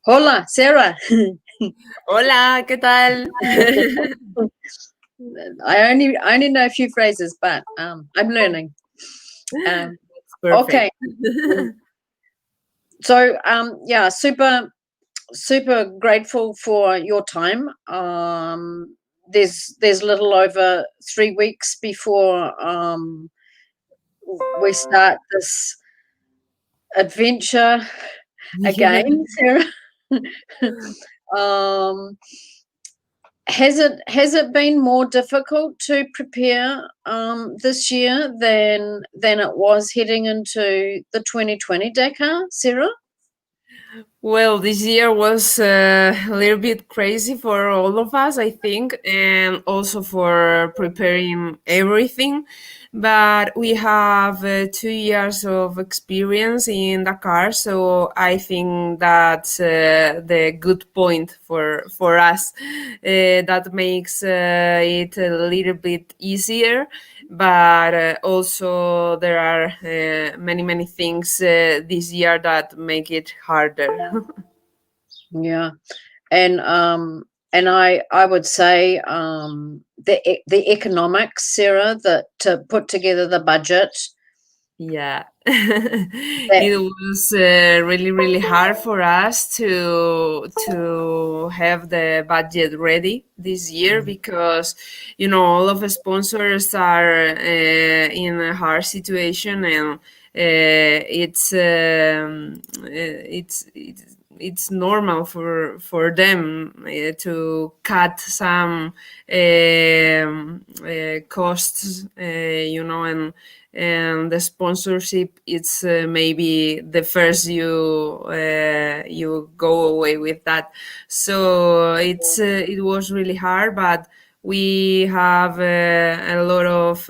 Hola, Sarah. Hola, ¿qué tal? I only know a few phrases, but I'm learning. It's perfect. Okay, so yeah, super grateful for your time. There's little over 3 weeks before we start this adventure Yeah. again, Sarah. um, has it been more difficult to prepare this year than it was heading into the 2020 Dakar, Sarah? Well, this year was a little bit crazy for all of us, I think, and also for preparing everything. But we have 2 years of experience in Dakar, so I think that's the good point for us. That makes it a little bit easier, but also there are many things this year that make it harder. Yeah, and I would say the economics, Sarah, that to put together the budget. Yeah, That it was really hard for us to have the budget ready this year because all of the sponsors are in a hard situation, and it's normal for them to cut some costs, and the sponsorship, it's maybe the first you go away with that. So it was really hard, but we have a lot of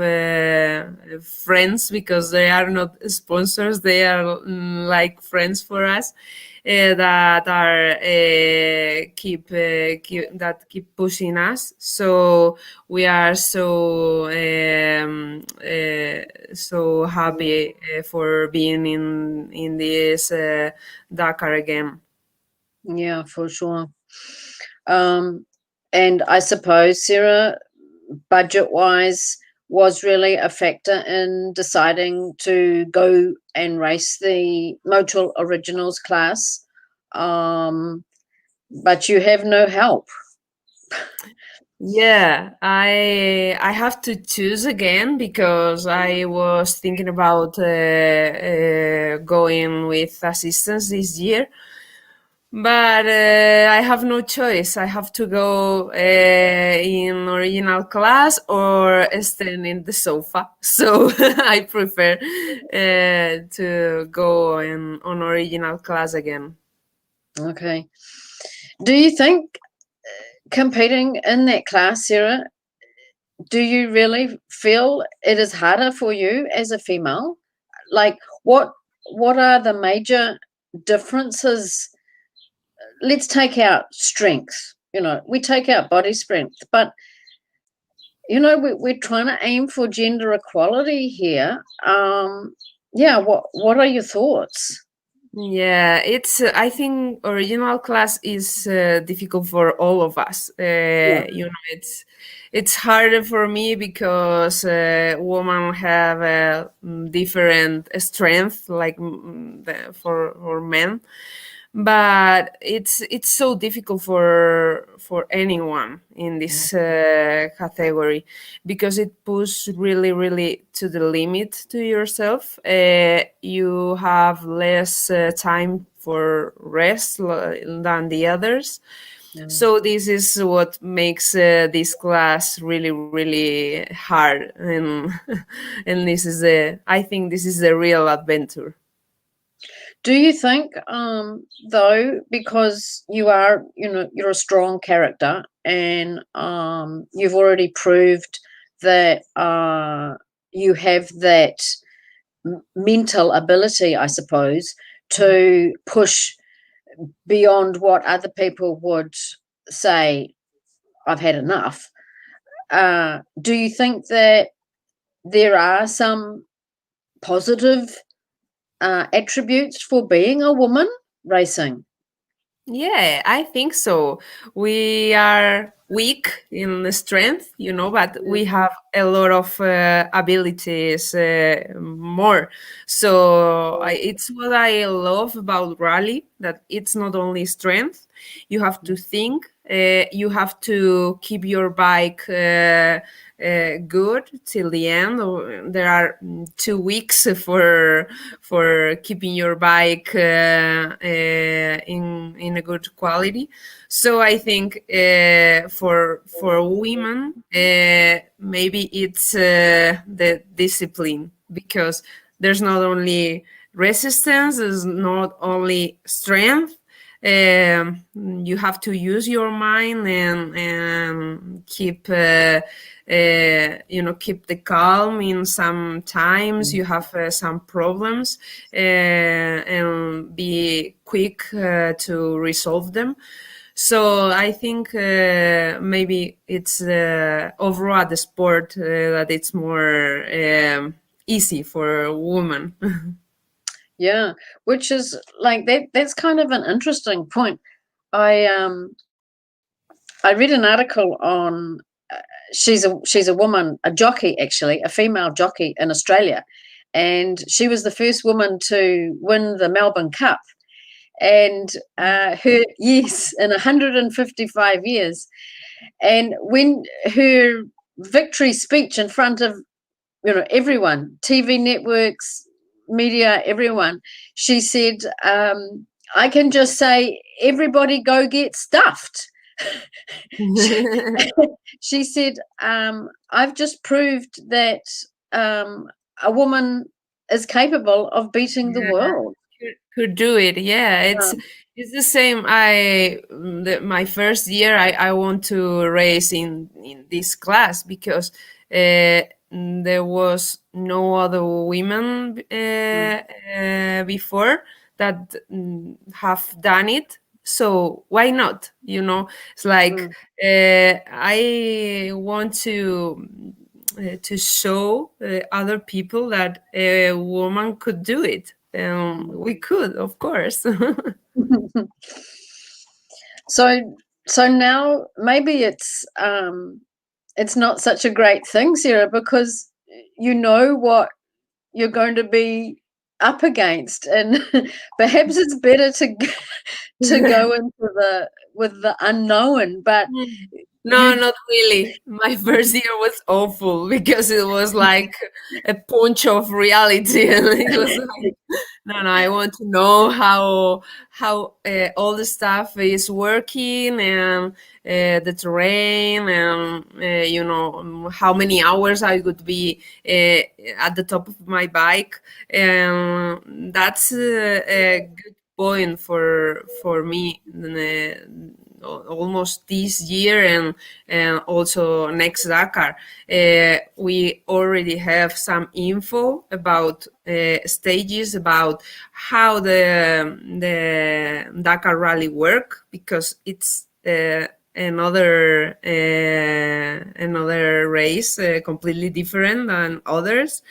friends, because they are not sponsors, they are like friends for us, that are keep pushing us. So we are so happy for being in this Dakar again. yeah, for sure. Um, and I suppose, Sarah, budget wise, was really a factor in deciding to go and race the Motul Originals class. Um, but you have no help. Yeah, I have to choose again, because I was thinking about going with assistance this year. But I have no choice. I have to go in original class or stand in the sofa. So I prefer to go on original class again. Okay. Do you think competing in that class, Sarah, do you really feel it is harder for you as a female? Like what are the major differences? Let's take out strength. We take out body strength, but we're trying to aim for gender equality here. Yeah, what are your thoughts? Yeah, I think original class is difficult for all of us. Yeah. It's harder for me because women have a different strength, like for men. But it's so difficult for anyone in this category, because it pushes really to the limit to yourself. You have less time for rest than the others. Yeah. So this is what makes this class really hard, and and I think this is the real adventure. Do you think, though, because you're a strong character and you've already proved that you have that mental ability, I suppose, to push beyond what other people would say, I've had enough. Do you think that there are some positive attributes for being a woman racing? Yeah, I think so. We are weak in the strength, but Mm, we have a lot of abilities more. So it's what I love about rally, that it's not only strength. You have to think. You have to keep your bike good till the end. There are 2 weeks for keeping your bike in a good quality. So I think for women, maybe it's the discipline, because there's not only resistance, there's not only strength. You have to use your mind and keep keep the calm. In some times mm. you have some problems, and be quick to resolve them. So I think maybe it's overall the sport that it's more easy for a woman. Yeah, which is like that's kind of an interesting point. I I read an article on she's a woman, a jockey actually, a female jockey in Australia, and she was the first woman to win the Melbourne Cup. And her yes, in 155 years. And when her victory speech in front of everyone, TV networks, media, everyone, she said, "I can just say, everybody go get stuffed." she, she said, "I've just proved that a woman is capable of beating the Yeah, world." could do it. Yeah, Um, it's the same. My first year, I want to race in this class because there was no other women mm, before that have done it. So why not? It's like mm, I want to show other people that a woman could do it. We could, of course. mm. So so now maybe it's not such a great thing, Sarah, because you know what you're going to be up against, and perhaps it's better to go into the with the unknown. But No, you, not really. My first year was awful because it was like a punch of reality, and it was like, no, no. I want to know how all the stuff is working, and the terrain, and how many hours I would be at the top of my bike, and that's a good point for me. Almost this year, and also next Dakar. We already have some info about stages, about how the Dakar Rally work, because it's another race, completely different than others.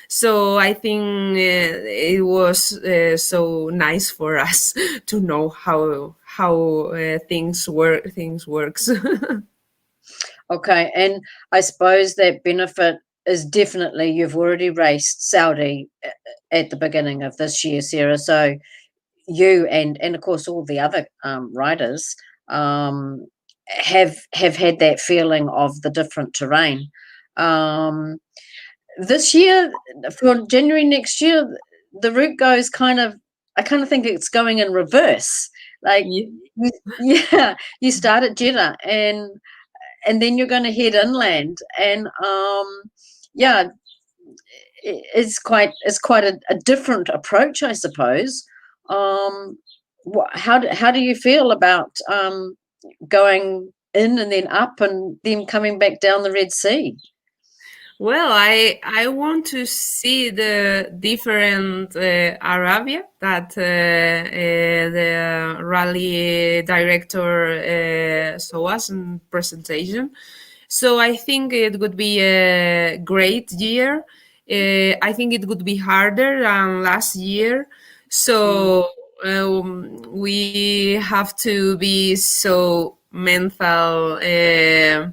So I think it was so nice for us to know how things works. okay, and I suppose that benefit is definitely you've already raced Saudi at the beginning of this year, Sarah. So you and of course all the other riders um, have had that feeling of the different terrain. Um, this year, for January next year, the route goes I kind of think it's going in reverse. Like, Yeah. yeah, you start at Jeddah and then you're going to head inland, and yeah, it's quite a different approach, I suppose. Um, how do you feel about going in and then up and then coming back down the Red Sea? Well, I want to see the different Arabia that the rally director saw us in presentation. So I think it would be a great year. I think it would be harder than last year. Mm, So we have to be so mental, to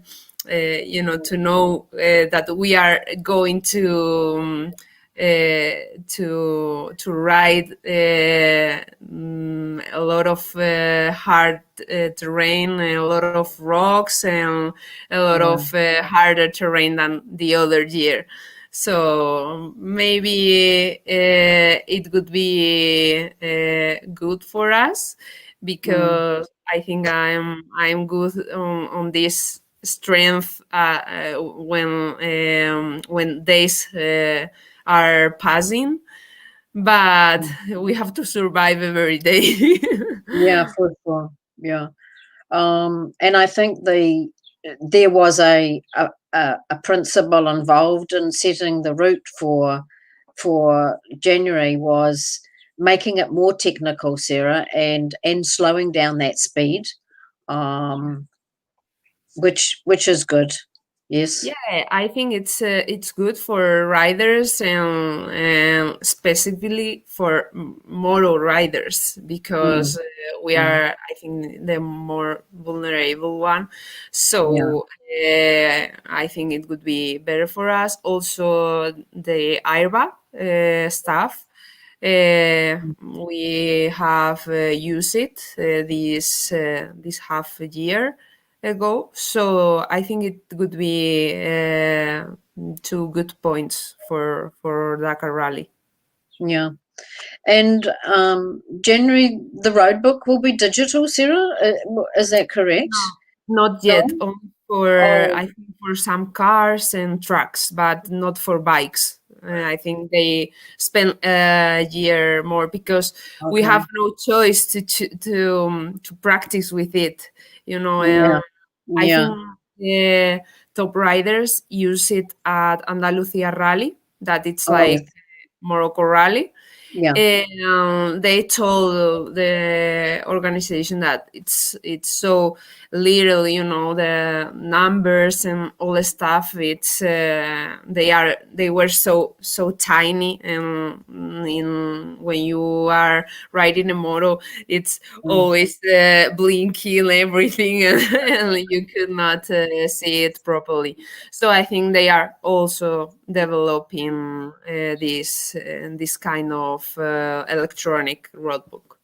know that we are going to ride a lot of hard terrain, a lot of rocks, and a lot Yeah. of harder terrain than the other year. So maybe it would be good for us, Mm. because I think I'm good on this strength when days are passing, but Mm. we have to survive every day. Yeah, for sure. Yeah. And I think there was a principle involved in setting the route for January, was making it more technical, Sarah, and slowing down that speed, um, which is good. Yes. Yeah, I think it's good for riders, and specifically for moto riders, Mm. because we Mm. are, I think, the more vulnerable one. Yeah. So I think it would be better for us. Also, the airbag stuff. Mm. We have used it this half a year ago. So I think it would be two good points for Dakar Rally. Yeah. And January, the road book will be digital, Sarah. Is that correct? No, not yet. No. Only for, Oh, I think, for some cars and trucks, but not for bikes. I think they spend a year more, because we have okay. no choice to practice with it. You know, Yeah. I Yeah. think the top riders use it at Andalusia Rally, that it's Oh, like yes. Morocco Rally. Yeah. And they told the organization that it's so little, the numbers and all the stuff. It's they were so tiny, and when you are riding a moto, it's Mm. always blinking everything, and you could not see it properly. So I think they are also developing this kind of electronic roadbook.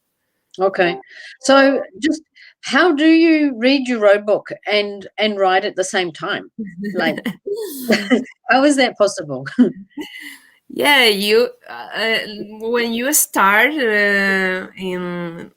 Okay. So just how do you read your road book and write at the same time? Like, how is that possible? Yeah, you when you start in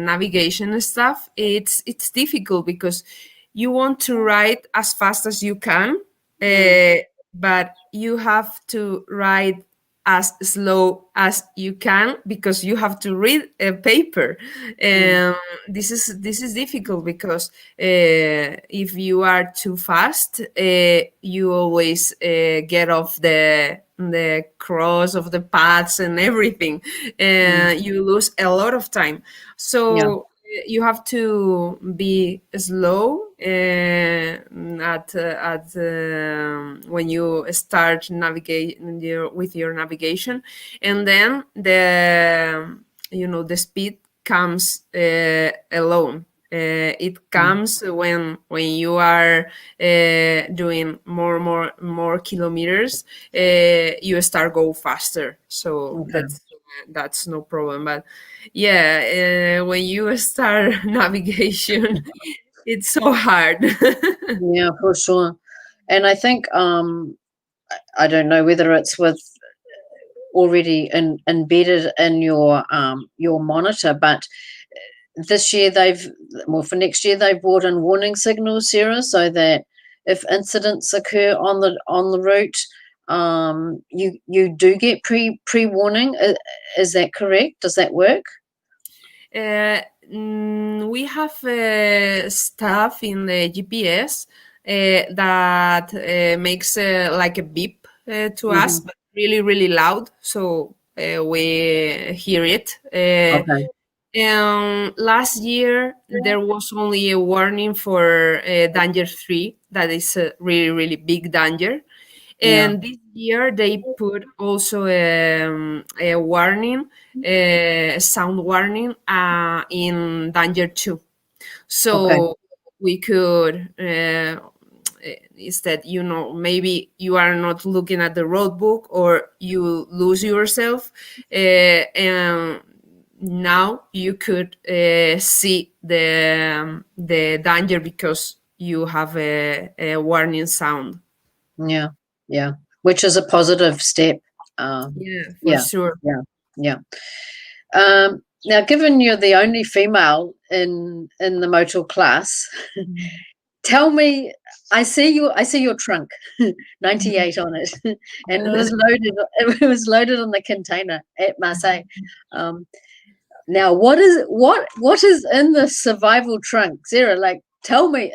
navigation stuff, it's difficult, because you want to write as fast as you can, Mm. uh, but you have to write as slow as you can, because you have to read a paper. Mm. And this is difficult, because if you are too fast, you always get off the cross of the paths and everything. Mm. You lose a lot of time. Yeah. So you have to be slow when you start navigating with your navigation, and then the speed comes alone. It Mm. comes when you are doing more kilometers. You start go faster, so Okay. that's no problem. But yeah, when you start navigation, it's so hard. Yeah, for sure. And I think I don't know whether it's with already embedded in your monitor, but this year for next year they've brought in warning signals, Sarah, so that if incidents occur on the route, you do get pre warning. Is that correct? Does that work? Uh, we have stuff in the GPS that makes like a beep to us, Hmm. but really, really loud. So we hear it. Okay. And last year, there was only a warning for danger 3, that is a really, really big danger. Yeah. And this year they put also a warning, a sound warning in danger 2. Okay. So we could instead, maybe you are not looking at the road book or you lose yourself, and now you could see the danger because you have a warning sound. Yeah. Yeah. Which is a positive step. Um, Yeah, for yeah. sure. Yeah. Yeah. Now, given you're the only female in the motor class, tell me. I see your trunk, 98 on it, and it was loaded. It was loaded on the container at Marseille. Um, Now, what is in the survival trunk, Sarah? Like, tell me,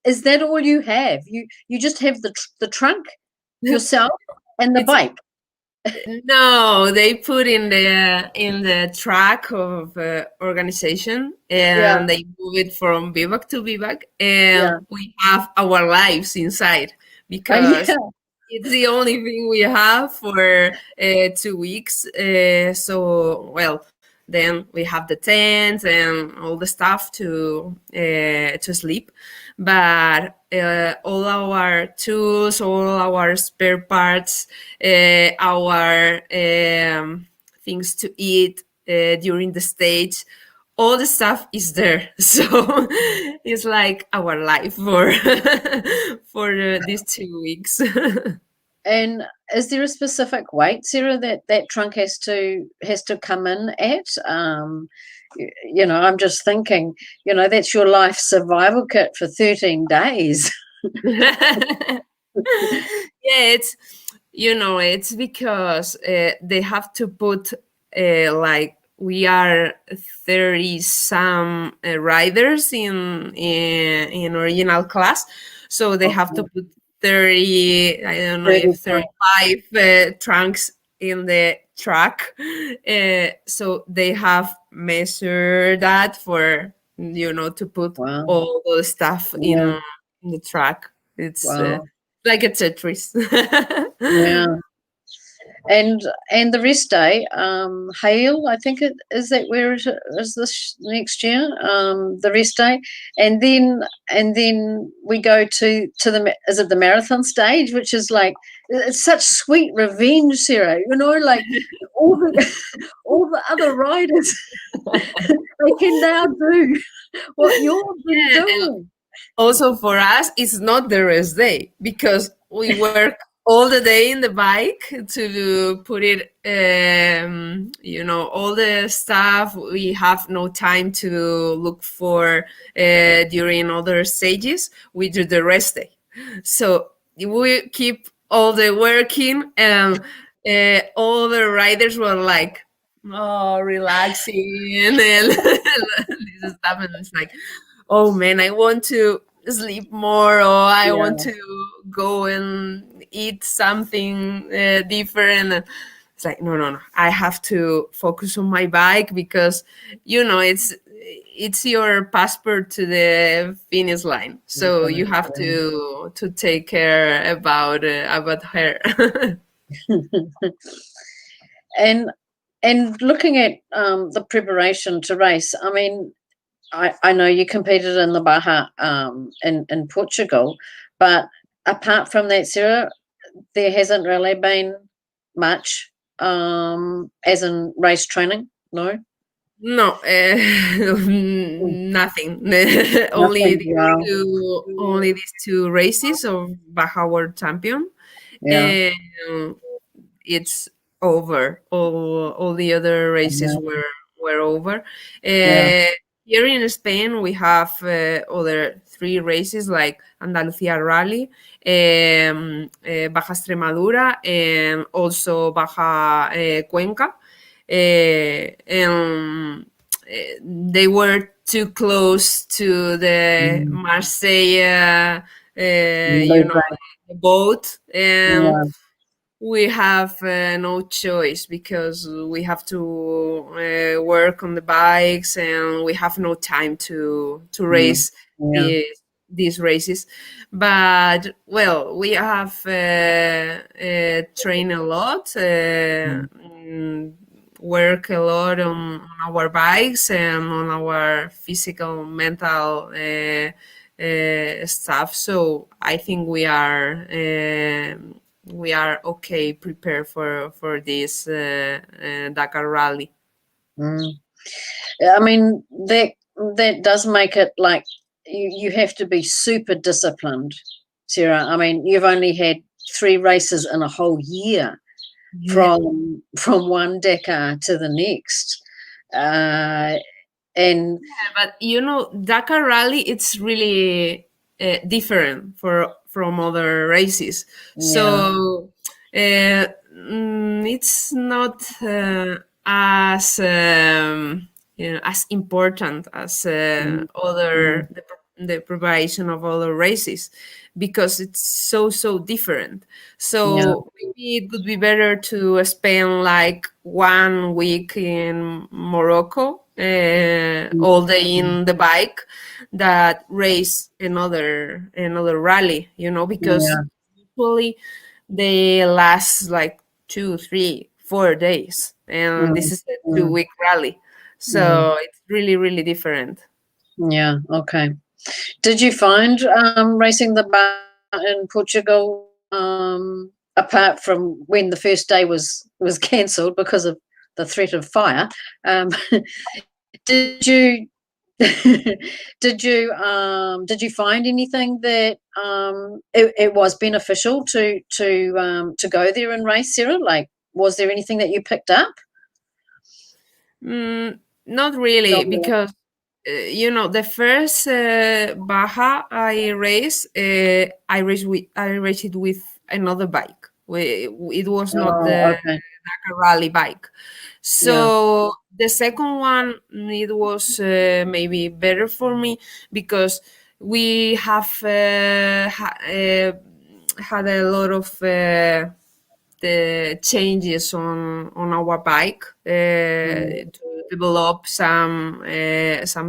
is that all you have? You just have the trunk, yourself, and the It's bike. No, they put in the track of organization, Yeah, and they move it from bivouac to bivouac, and yeah, we have our lives inside because yeah, it's the only thing we have for 2 weeks. So, well, then we have the tent and all the stuff to sleep, but all our tools, all our spare parts, our things to eat during the stage, all the stuff is there. So it's like our life for for these 2 weeks. And is there a specific weight, Sarah, that trunk has to come in at? I'm just thinking, that's your life survival kit for 13 days. Yeah, it's because they have to put like we are 30 some riders in original class, so they have to Okay. put 30, I don't know, if 35. 35 trunks in the track. So they have measured that for to put Wow. all the stuff Yeah. in the track. It's Wow. like a Tetris. Yeah. And the rest day, Hale, I think it is that where it is this next year, the rest day, and then we go to the is it the marathon stage, which is like it's such sweet revenge, Sarah. Like all the all the other riders, they can now do what you've been Yeah, and doing. also for us, it's not the rest day because we work all the day in the bike to put it, all the stuff. We have no time to look for during other stages. We do the rest day. So we keep all the working, and all the riders were like, oh, relaxing and this stuff. And it's like, oh man, I want to sleep more, or I want Yeah, to go and eat something different. And it's like, no, no, no. I have to focus on my bike because, it's your passport to the finish line. So you have to take care about her. and looking at the preparation to race, I mean, I know you competed in the Baja in Portugal, but apart from that, Sarah, there hasn't really been much as in race training. No, No, nothing. nothing. Wow. Only these two races of Baja World Champion. Yeah. And it's over. All the other races Yeah. were over. Yeah. Uh, Here in Spain, we have other three races like Andalucía Rally, Baja Extremadura, and also Baja Cuenca. And they were too close to the Mm. Marseille, Right. the boat, and Yeah. we have no choice because we have to work on the bikes, and we have no time to Yeah. race Yeah. this. these races. But well, we have trained a lot, work a lot on our bikes and on our physical, mental stuff. So I think we are okay prepared for this Dakar rally. Mm. I mean, that does make it like you have to be super disciplined, Sarah. I mean, you've only had 3 races in a whole year Yeah. from one Dakar to the next. And But you know, Dakar Rally it's really different from other races. yeah, So it's not as as important as mm, mm, other the preparation of other races because it's so different. yeah, So maybe it would be better to spend like 1 week in Morocco, mm, all day in the bike, that race another rally. You know, because yeah, usually they last like 2, 3, 4 days, and mm, this is a mm, 2 week rally. mm, So it's really different. yeah. Okay. Did you find racing the bar in Portugal, apart from when the first day was cancelled because of the threat of fire? Um, did you did you find anything that it was beneficial to go there and race, Sarah? Like, was there anything that you picked up? Not really, Not really. because you know the first Baja I raced it with another bike. It was not Oh, the okay. Dakar Rally bike. Yeah. So the second one it was maybe better for me because we have had a lot of the changes on our bike Mm, to develop some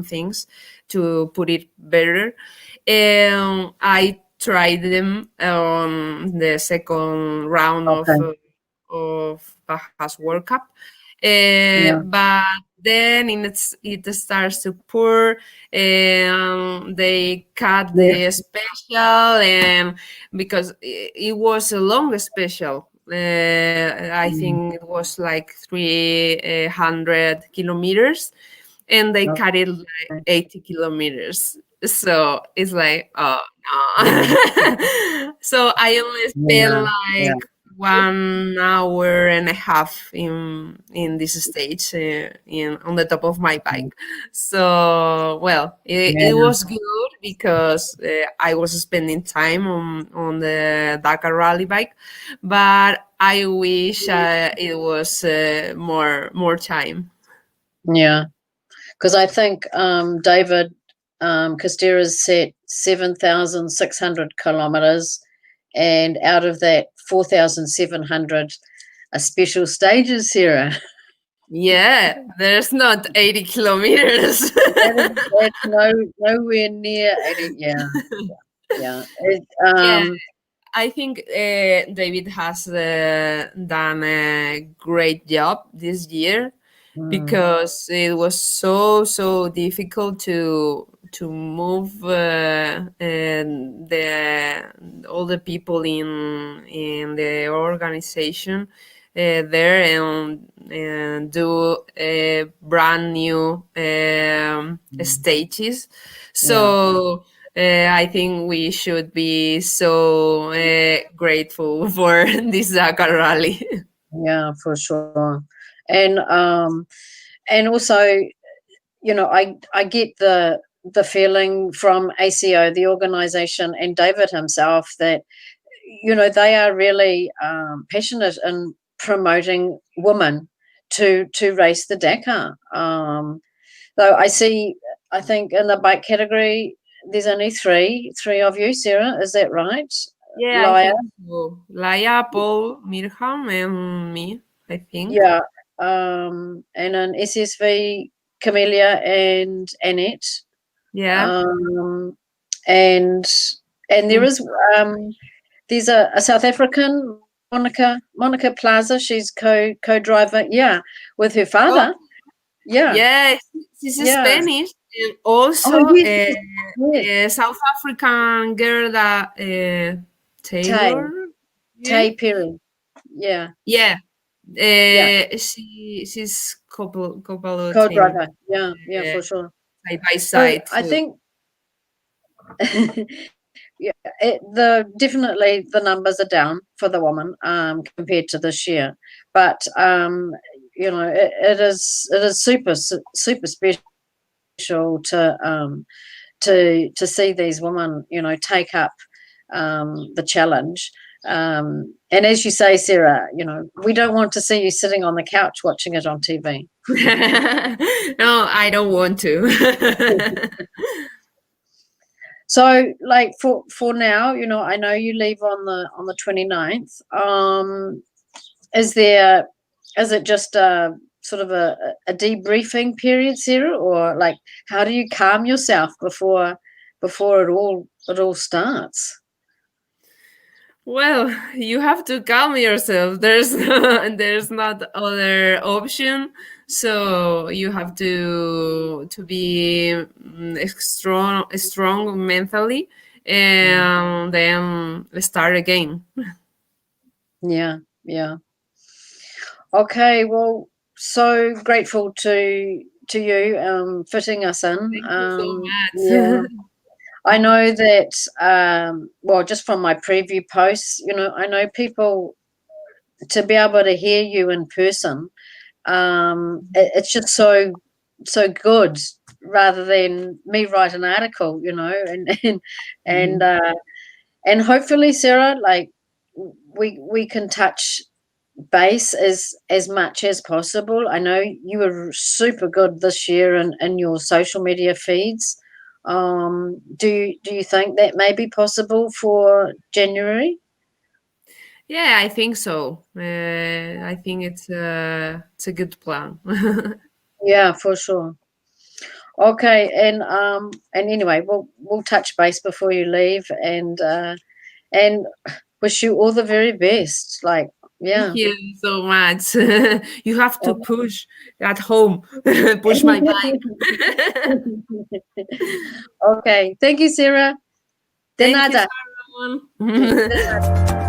things to put it better. And I tried them on the second round okay. of Baja's World Cup, Yeah. but then it starts to pour, and they cut Yeah. the special, and because it was a long special, I Mm, think it was like 300 kilometers, and they cut it like okay. 80 kilometers. So it's like, oh no. So I only spent Yeah. Yeah. like 1 hour and a half in this stage in on the top of my bike. So well, it Yeah. was good because I was spending time on the Dakar rally bike, but I wish it was more time. Yeah. Because I think David Costera's set 7,600 kilometers, and out of that, 4,700 are special stages, Sarah. Yeah, there's not 80 kilometers. That's nowhere near 80. Yeah, yeah. Yeah, I think David has done a great job this year Mm, because it was so difficult to move and the all the people in the organization there and do brand new stages. yeah, So I think we should be so grateful for this Dakar rally. yeah, for sure. And also, I get the feeling from ACO, the organization, and David himself that they are really passionate in promoting women to race the Dakar. Though I think in the bike category, there's only three of you, Sarah. Is that right? Yeah, I Laya, think so. Laia, Paul, Mirham, and me, I think. yeah, and an SSV, Camellia and Annette. Yeah. Um, and there is there's a South African, Monica Plaza. She's co-driver, with her Oh, father. Yeah, yeah, she's yeah. Spanish, and Oh, also yes, yes, yes. a South African girl that Tay, Taylor. Yeah, Tay Perry. Yeah, yeah. yeah. She's couple thing Co-driver. Yeah, uh, for sure. side by So side I too. think, yeah, definitely the numbers are down for the woman compared to this year, but it is super special to see these women take up the challenge. And as you say, Sarah, we don't want to see you sitting on the couch watching it on TV. No, I don't want to. So, like for now, I know you leave on the 29th. Is there is it just a sort of a debriefing period, Sarah, or like how do you calm yourself before it all starts? Well, you have to calm yourself. There's not other option. So you have to be strong mentally, Mm. and then start again. Yeah, yeah. Okay, well, so grateful to you fitting us in. Thank you so Yeah, much. I know that. Well, just from my preview posts, I know people to be able to hear you in person. It's just so good rather than me write an article, and Mm. uh, and hopefully, Sarah, like we can touch base as much as possible. I know you were super good this year in your social media feeds. Do you think that may be possible for January? Yeah, I think so. I think it's a good plan. Yeah, for sure. Okay, and anyway, we'll touch base before you leave, and wish you all the very best. Like, Thank yeah. you so much. You have to push at home, push my bike. Okay, thank you, Sarah. De Thank you, nada. De Sharon. nada.